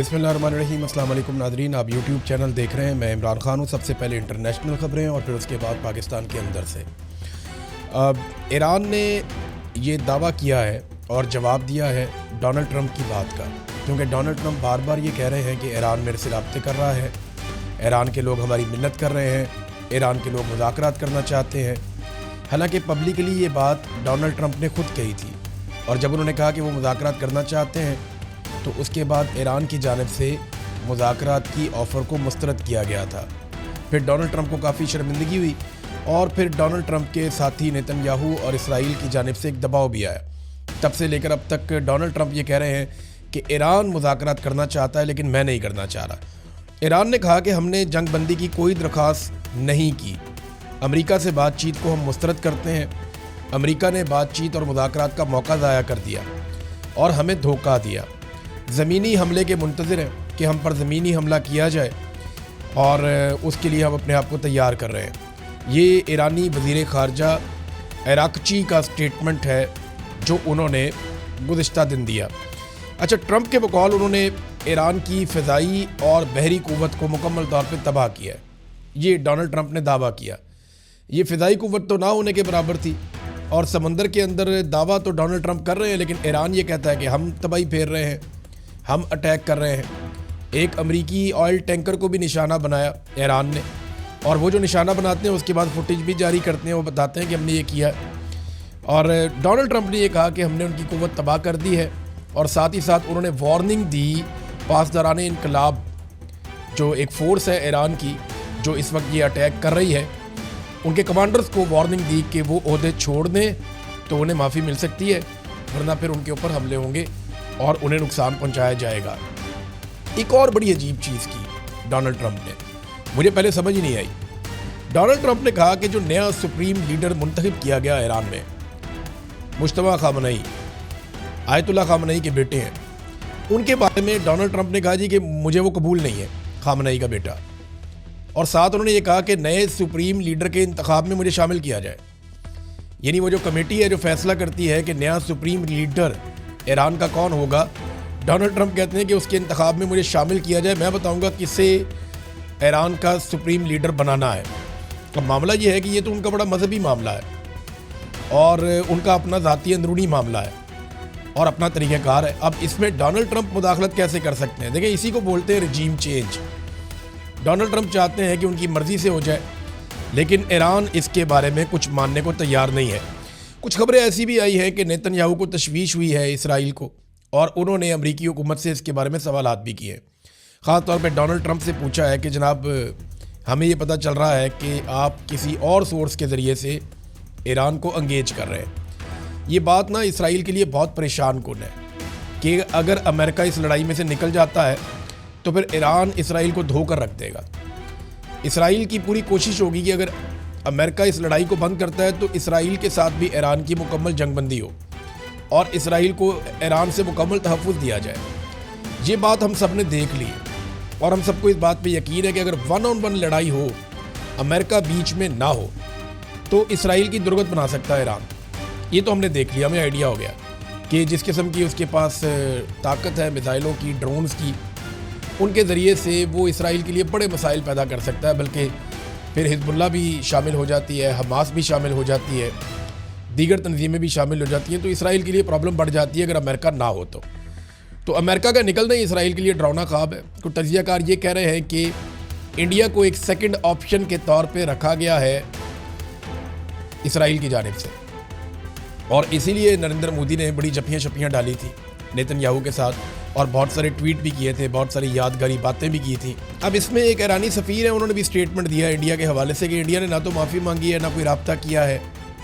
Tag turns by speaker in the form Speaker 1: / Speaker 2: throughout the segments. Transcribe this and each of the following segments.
Speaker 1: بسم اللہ الرحمن الرحیم۔ السلام علیکم ناظرین، آپ یوٹیوب چینل دیکھ رہے ہیں۔ میں عمران خان ہوں۔ سب سے پہلے انٹرنیشنل خبریں اور پھر اس کے بعد پاکستان کے اندر سے۔ ایران نے یہ دعویٰ کیا ہے اور جواب دیا ہے ڈونلڈ ٹرمپ کی بات کا، کیونکہ ڈونلڈ ٹرمپ بار بار یہ کہہ رہے ہیں کہ ایران میرے سے رابطے کر رہا ہے، ایران کے لوگ ہماری منت کر رہے ہیں، ایران کے لوگ مذاکرات کرنا چاہتے ہیں۔ حالانکہ پبلکلی یہ بات ڈونلڈ ٹرمپ نے خود کہی تھی، اور جب انہوں نے کہا کہ وہ مذاکرات کرنا چاہتے ہیں تو اس کے بعد ایران کی جانب سے مذاکرات کی آفر کو مسترد کیا گیا تھا۔ پھر ڈونلڈ ٹرمپ کو کافی شرمندگی ہوئی، اور پھر ڈونلڈ ٹرمپ کے ساتھی نیتن یاہو اور اسرائیل کی جانب سے ایک دباؤ بھی آیا۔ تب سے لے کر اب تک ڈونلڈ ٹرمپ یہ کہہ رہے ہیں کہ ایران مذاکرات کرنا چاہتا ہے لیکن میں نہیں کرنا چاہ رہا۔ ایران نے کہا کہ ہم نے جنگ بندی کی کوئی درخواست نہیں کی، امریکہ سے بات چیت کو ہم مسترد کرتے ہیں۔ امریکہ نے بات چیت اور مذاکرات کا موقع ضائع کر دیا اور ہمیں دھوکہ دیا۔ زمینی حملے کے منتظر ہیں کہ ہم پر زمینی حملہ کیا جائے، اور اس کے لیے ہم اپنے آپ کو تیار کر رہے ہیں۔ یہ ایرانی وزیر خارجہ عراقچی کا سٹیٹمنٹ ہے جو انہوں نے گزشتہ دن دیا۔ اچھا، ٹرمپ کے بقول انہوں نے ایران کی فضائی اور بحری قوت کو مکمل طور پہ تباہ کیا ہے، یہ ڈونلڈ ٹرمپ نے دعویٰ کیا۔ یہ فضائی قوت تو نہ ہونے کے برابر تھی، اور سمندر کے اندر دعویٰ تو ڈونلڈ ٹرمپ کر رہے ہیں، لیکن ایران یہ کہتا ہے کہ ہم تباہی پھیر رہے ہیں، ہم اٹیک کر رہے ہیں۔ ایک امریکی آئل ٹینکر کو بھی نشانہ بنایا ایران نے، اور وہ جو نشانہ بناتے ہیں اس کے بعد فوٹیج بھی جاری کرتے ہیں، وہ بتاتے ہیں کہ ہم نے یہ کیا ہے۔ اور ڈونلڈ ٹرمپ نے یہ کہا کہ ہم نے ان کی قوت تباہ کر دی ہے، اور ساتھ ہی ساتھ انہوں نے وارننگ دی پاسداران انقلاب، جو ایک فورس ہے ایران کی جو اس وقت یہ اٹیک کر رہی ہے، ان کے کمانڈرز کو وارننگ دی کہ وہ عہدے چھوڑ دیں تو انہیں معافی مل سکتی ہے، ورنہ پھر ان کے اوپر حملے ہوں گے اور انہیں نقصان پہنچایا جائے گا۔ ایک اور بڑی عجیب چیز کی ڈونلڈ ٹرمپ نے، مجھے پہلے سمجھ نہیں آئی۔ ڈونلڈ ٹرمپ نے کہا کہ جو نیا سپریم لیڈر منتخب کیا گیا ایران میں، مجتبیٰ خامنئی، آیت اللہ خامنئی کے بیٹے ہیں، ان کے بارے میں ڈونلڈ ٹرمپ نے کہا جی کہ مجھے وہ قبول نہیں ہے، خامنئی کا بیٹا، اور ساتھ انہوں نے یہ کہا کہ نئے سپریم لیڈر کے انتخاب میں مجھے شامل کیا جائے۔ یعنی وہ جو کمیٹی ہے جو فیصلہ کرتی ہے کہ نیا سپریم لیڈر ایران کا کون ہوگا، ڈونلڈ ٹرمپ کہتے ہیں کہ اس کے انتخاب میں مجھے شامل کیا جائے، میں بتاؤں گا کسے ایران کا سپریم لیڈر بنانا ہے۔ اب معاملہ یہ ہے کہ یہ تو ان کا بڑا مذہبی معاملہ ہے، اور ان کا اپنا ذاتی اندرونی معاملہ ہے اور اپنا طریقہ کار ہے۔ اب اس میں ڈونلڈ ٹرمپ مداخلت کیسے کر سکتے ہیں؟ دیکھیں، اسی کو بولتے ہیں رجیم چینج۔ ڈونلڈ ٹرمپ چاہتے ہیں کہ ان کی مرضی سے ہو جائے، لیکن ایران اس کے بارے میں کچھ ماننے کو تیار نہیں ہے۔ کچھ خبریں ایسی بھی آئی ہیں کہ نیتن یاہو کو تشویش ہوئی ہے اسرائیل کو، اور انہوں نے امریکی حکومت سے اس کے بارے میں سوالات بھی کیے۔ خاص طور پہ ڈونلڈ ٹرمپ سے پوچھا ہے کہ جناب، ہمیں یہ پتہ چل رہا ہے کہ آپ کسی اور سورس کے ذریعے سے ایران کو انگیج کر رہے ہیں۔ یہ بات نا اسرائیل کے لیے بہت پریشان کن ہے کہ اگر امریکہ اس لڑائی میں سے نکل جاتا ہے تو پھر ایران اسرائیل کو دھو کر رکھ دے گا۔ اسرائیل کی پوری کوشش ہوگی کہ اگر امریکہ اس لڑائی کو بند کرتا ہے تو اسرائیل کے ساتھ بھی ایران کی مکمل جنگ بندی ہو، اور اسرائیل کو ایران سے مکمل تحفظ دیا جائے۔ یہ بات ہم سب نے دیکھ لی، اور ہم سب کو اس بات پہ یقین ہے کہ اگر 1 on 1 لڑائی ہو، امریکہ بیچ میں نہ ہو، تو اسرائیل کی درگت بنا سکتا ہے ایران۔ یہ تو ہم نے دیکھ لیا، ہمیں آئیڈیا ہو گیا کہ جس قسم کی اس کے پاس طاقت ہے، میزائلوں کی، ڈرونز کی، ان کے ذریعے سے وہ اسرائیل کے لیے بڑے مسائل پیدا کر سکتا ہے، بلکہ پھر حزب اللہ بھی شامل ہو جاتی ہے، حماس بھی شامل ہو جاتی ہے، دیگر تنظیمیں بھی شامل ہو جاتی ہیں، تو اسرائیل کے لیے پرابلم بڑھ جاتی ہے اگر امریکہ نہ ہو تو امریکہ کا نکلنا ہی اسرائیل کے لیے ڈراؤنا خواب ہے۔ کچھ تجزیہ کار یہ کہہ رہے ہیں کہ انڈیا کو ایک سیکنڈ آپشن کے طور پہ رکھا گیا ہے اسرائیل کی جانب سے، اور اسی لیے نریندر مودی نے بڑی جپیاں ڈالی تھی نیتن یاہو کے ساتھ، اور بہت سارے ٹویٹ بھی کیے تھے، بہت ساری یادگاری باتیں بھی کی تھیں۔ اب اس میں ایک ایرانی سفیر ہے، انہوں نے بھی سٹیٹمنٹ دیا ہے انڈیا کے حوالے سے کہ انڈیا نے نہ تو معافی مانگی ہے، نہ کوئی رابطہ کیا ہے۔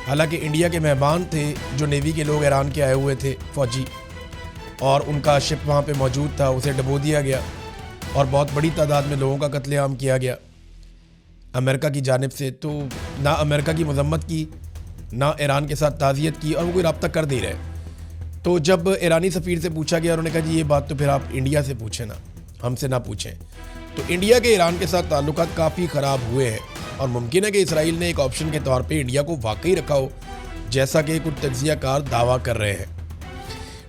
Speaker 1: حالانکہ انڈیا کے مہمان تھے جو نیوی کے لوگ ایران کے آئے ہوئے تھے، فوجی، اور ان کا شپ وہاں پہ موجود تھا، اسے ڈبو دیا گیا، اور بہت بڑی تعداد میں لوگوں کا قتل عام کیا گیا امریکہ کی جانب سے۔ تو نہ امریکہ کی مذمت کی، نہ ایران کے ساتھ تعزیت کی، اور وہ کوئی رابطہ کر دے رہے۔ تو جب ایرانی سفیر سے پوچھا گیا، انہوں نے کہا جی یہ بات تو پھر آپ انڈیا سے پوچھیں نا، ہم سے نہ پوچھیں۔ تو انڈیا کے ایران کے ساتھ تعلقات کافی خراب ہوئے ہیں، اور ممکن ہے کہ اسرائیل نے ایک آپشن کے طور پہ انڈیا کو واقعی رکھا ہو، جیسا کہ کچھ تجزیہ کار دعویٰ کر رہے ہیں۔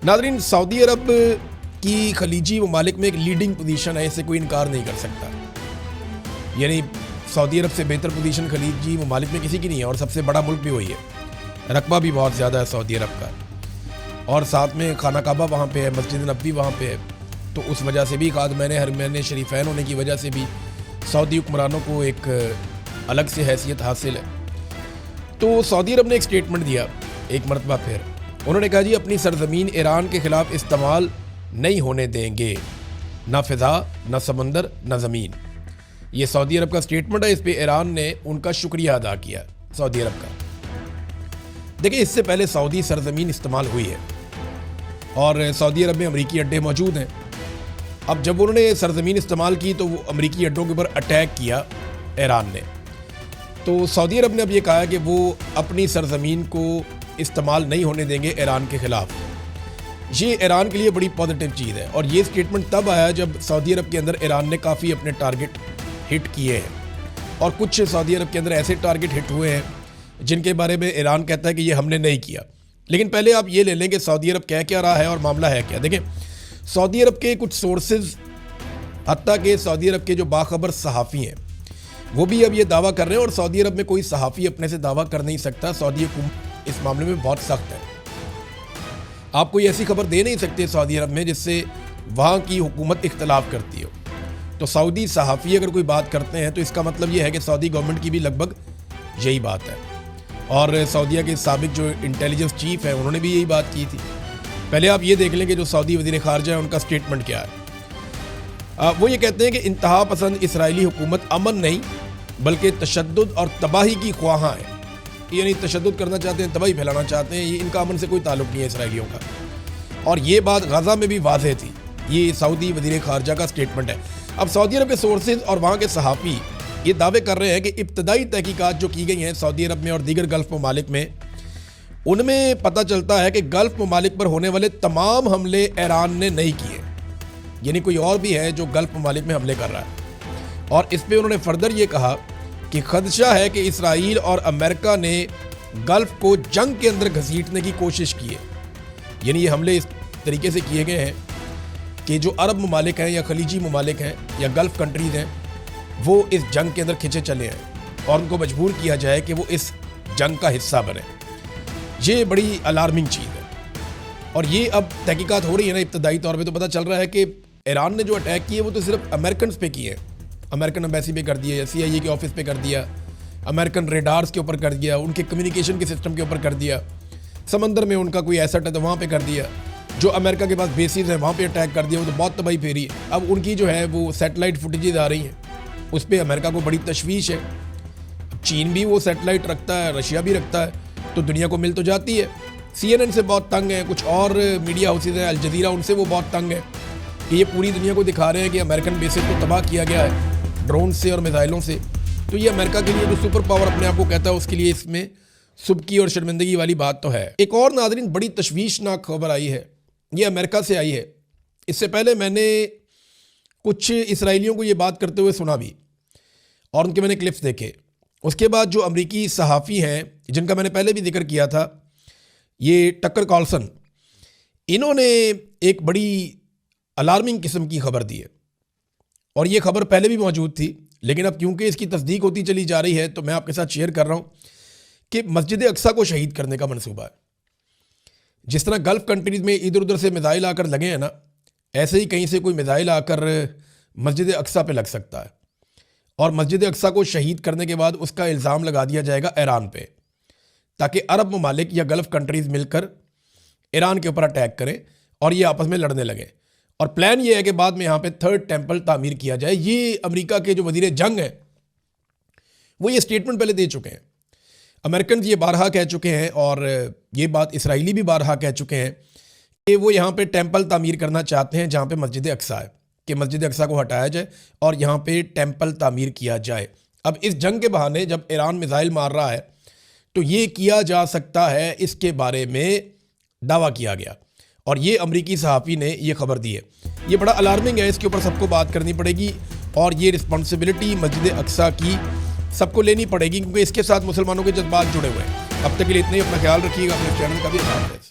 Speaker 1: ناظرین، سعودی عرب کی خلیجی ممالک میں ایک لیڈنگ پوزیشن ہے، اسے کوئی انکار نہیں کر سکتا. یعنی سعودی عرب سے بہتر پوزیشن خلیجی ممالک میں کسی کی نہیں ہے، اور سب سے بڑا ملک بھی وہی ہے. رقبہ بھی بہت زیادہ ہے سعودی عرب کا، اور ساتھ میں خانہ کعبہ وہاں پہ ہے، مسجد نبوی وہاں پہ ہے. تو اس وجہ سے بھی خادمین حرمین شریفین ہونے کی وجہ سے بھی سعودی حکمرانوں کو ایک الگ سے حیثیت حاصل ہے. تو سعودی عرب نے ایک سٹیٹمنٹ دیا ایک مرتبہ پھر. انہوں نے کہا جی اپنی سرزمین ایران کے خلاف استعمال نہیں ہونے دیں گے، نہ فضا، نہ سمندر، نہ زمین. یہ سعودی عرب کا سٹیٹمنٹ ہے. اس پہ ایران نے ان کا شکریہ ادا کیا سعودی عرب کا. دیکھیں اس سے پہلے سعودی سرزمین استعمال ہوئی ہے اور سعودی عرب میں امریکی اڈے موجود ہیں. اب جب انہوں نے سرزمین استعمال کی تو وہ امریکی اڈوں کے اوپر اٹیک کیا ایران نے. تو سعودی عرب نے اب یہ کہا کہ وہ اپنی سرزمین کو استعمال نہیں ہونے دیں گے ایران کے خلاف. یہ ایران کے لیے بڑی پازیٹیو چیز ہے، اور یہ سٹیٹمنٹ تب آیا جب سعودی عرب کے اندر ایران نے کافی اپنے ٹارگٹ ہٹ کیے ہیں، اور کچھ سعودی عرب کے اندر ایسے ٹارگٹ ہٹ ہوئے ہیں جن کے بارے میں ایران کہتا ہے کہ یہ ہم نے نہیں کیا. لیکن پہلے آپ یہ لے لیں کہ سعودی عرب کہہ کیا رہا ہے اور معاملہ ہے کیا. دیکھیں سعودی عرب کے کچھ سورسز، حتیٰ کہ سعودی عرب کے جو باخبر صحافی ہیں، وہ بھی اب یہ دعویٰ کر رہے ہیں، اور سعودی عرب میں کوئی صحافی اپنے سے دعویٰ کر نہیں سکتا. سعودی حکومت اس معاملے میں بہت سخت ہے. آپ کوئی ایسی خبر دے نہیں سکتے سعودی عرب میں جس سے وہاں کی حکومت اختلاف کرتی ہو. تو سعودی صحافی اگر کوئی بات کرتے ہیں تو اس کا مطلب یہ ہے کہ سعودی گورنمنٹ کی بھی لگ بھگ یہی بات ہے. اور سعودیہ کے سابق جو انٹیلیجنس چیف ہیں انہوں نے بھی یہی بات کی تھی. پہلے آپ یہ دیکھ لیں کہ جو سعودی وزیر خارجہ ہے ان کا سٹیٹمنٹ کیا ہے. وہ یہ کہتے ہیں کہ انتہا پسند اسرائیلی حکومت امن نہیں بلکہ تشدد اور تباہی کی خواہاں ہے. یعنی تشدد کرنا چاہتے ہیں، تباہی پھیلانا چاہتے ہیں. یہ ان کا امن سے کوئی تعلق نہیں ہے اسرائیلیوں کا. اور یہ بات غزہ میں بھی واضح تھی. یہ سعودی وزیر خارجہ کا سٹیٹمنٹ ہے. اب سعودی عرب کے سورسز اور وہاں کے صحافی یہ دعوے کر رہے ہیں کہ ابتدائی تحقیقات جو کی گئی ہیں سعودی عرب میں اور دیگر گلف ممالک میں، ان میں پتہ چلتا ہے کہ گلف ممالک پر ہونے والے تمام حملے ایران نے نہیں کیے. یعنی کوئی اور بھی ہے جو گلف ممالک میں حملے کر رہا ہے. اور اس پہ انہوں نے فردر یہ کہا کہ خدشہ ہے کہ اسرائیل اور امریکہ نے گلف کو جنگ کے اندر گھسیٹنے کی کوشش کی ہے. یعنی یہ حملے اس طریقے سے کیے گئے ہیں کہ جو عرب ممالک ہیں یا خلیجی ممالک ہیں یا گلف کنٹریز ہیں وہ اس جنگ کے اندر کھنچے چلے ہیں اور ان کو مجبور کیا جائے کہ وہ اس جنگ کا حصہ بنے. یہ بڑی الارمنگ چیز ہے. اور یہ اب تحقیقات ہو رہی ہے نا ابتدائی طور پہ، تو پتہ چل رہا ہے کہ ایران نے جو اٹیک کیے وہ تو صرف امریکنز پہ کیے ہیں. امریکن ایمبیسی پہ کر دیا، CIA کے آفس پہ کر دیا، امریکن ریڈارز کے اوپر کر دیا، ان کے کمیونیکیشن کے سسٹم کے اوپر کر دیا، سمندر میں ان کا کوئی ایسٹ ہے تو وہاں پہ کر دیا، جو امریکہ کے پاس بیسز ہیں وہاں پہ اٹیک کر دیا. وہ تو بہت تباہی پھیری ہے. اب ان کی جو ہے وہ سیٹلائٹ فوٹیجز آ رہی ہیں، اس پہ امریکہ کو بڑی تشویش ہے. چین بھی وہ سیٹلائٹ رکھتا ہے، رشیا بھی رکھتا ہے، تو دنیا کو مل تو جاتی ہے. CNN سے بہت تنگ ہے، کچھ اور میڈیا ہاؤسز ہیں، الجزیرہ، ان سے وہ بہت تنگ ہے کہ یہ پوری دنیا کو دکھا رہے ہیں کہ امریکن بیسز کو تباہ کیا گیا ہے ڈرون سے اور میزائلوں سے. تو یہ امریکہ کے لیے جو سپر پاور اپنے آپ کو کہتا ہے اس کے لیے اس میں سبکی اور شرمندگی والی بات تو ہے. ایک اور ناظرین بڑی تشویشناک خبر آئی ہے، یہ امریکہ سے آئی ہے. اس سے پہلے میں نے کچھ اسرائیلیوں کو یہ بات کرتے ہوئے سنا بھی اور ان کے میں نے کلپس دیکھے. اس کے بعد جو امریکی صحافی ہیں جن کا میں نے پہلے بھی ذکر کیا تھا، یہ ٹکر کارلسن، انہوں نے ایک بڑی الارمنگ قسم کی خبر دی ہے. اور یہ خبر پہلے بھی موجود تھی لیکن اب کیونکہ اس کی تصدیق ہوتی چلی جا رہی ہے تو میں آپ کے ساتھ شیئر کر رہا ہوں کہ مسجد اقصیٰ کو شہید کرنے کا منصوبہ ہے. جس طرح گلف کنٹریز میں ادھر ادھر سے میزائل آ کر لگے ہیں نا، ایسے ہی کہیں سے کوئی میزائل آ کر مسجد اقصیٰ پہ لگ سکتا ہے، اور مسجد اقصیٰ کو شہید کرنے کے بعد اس کا الزام لگا دیا جائے گا ایران پہ، تاکہ عرب ممالک یا گلف کنٹریز مل کر ایران کے اوپر اٹیک کریں اور یہ آپس میں لڑنے لگے. اور پلان یہ ہے کہ بعد میں یہاں پہ 3rd ٹیمپل تعمیر کیا جائے. یہ امریکہ کے جو وزیر جنگ ہیں وہ یہ سٹیٹمنٹ پہلے دے چکے ہیں. امریکنز یہ بارہا کہہ چکے ہیں اور یہ بات اسرائیلی بھی بارہا کہہ چکے ہیں کہ وہ یہاں پہ ٹیمپل تعمیر کرنا چاہتے ہیں جہاں پہ مسجد اقصیٰ ہے، کہ مسجد اقصیٰ کو ہٹایا جائے اور یہاں پہ ٹیمپل تعمیر کیا جائے. اب اس جنگ کے بہانے جب ایران میزائل مار رہا ہے تو یہ کیا جا سکتا ہے، اس کے بارے میں دعویٰ کیا گیا اور یہ امریکی صحافی نے یہ خبر دی ہے. یہ بڑا الارمنگ ہے، اس کے اوپر سب کو بات کرنی پڑے گی اور یہ رسپانسبلٹی مسجد اقصیٰ کی سب کو لینی پڑے گی کیونکہ اس کے ساتھ مسلمانوں کے جذبات جڑے ہوئے ہیں. اب تک کے لیے اتنے ہی. اپنا خیال رکھیے گا. اپنے چینل کا بھی خیال رکھیں.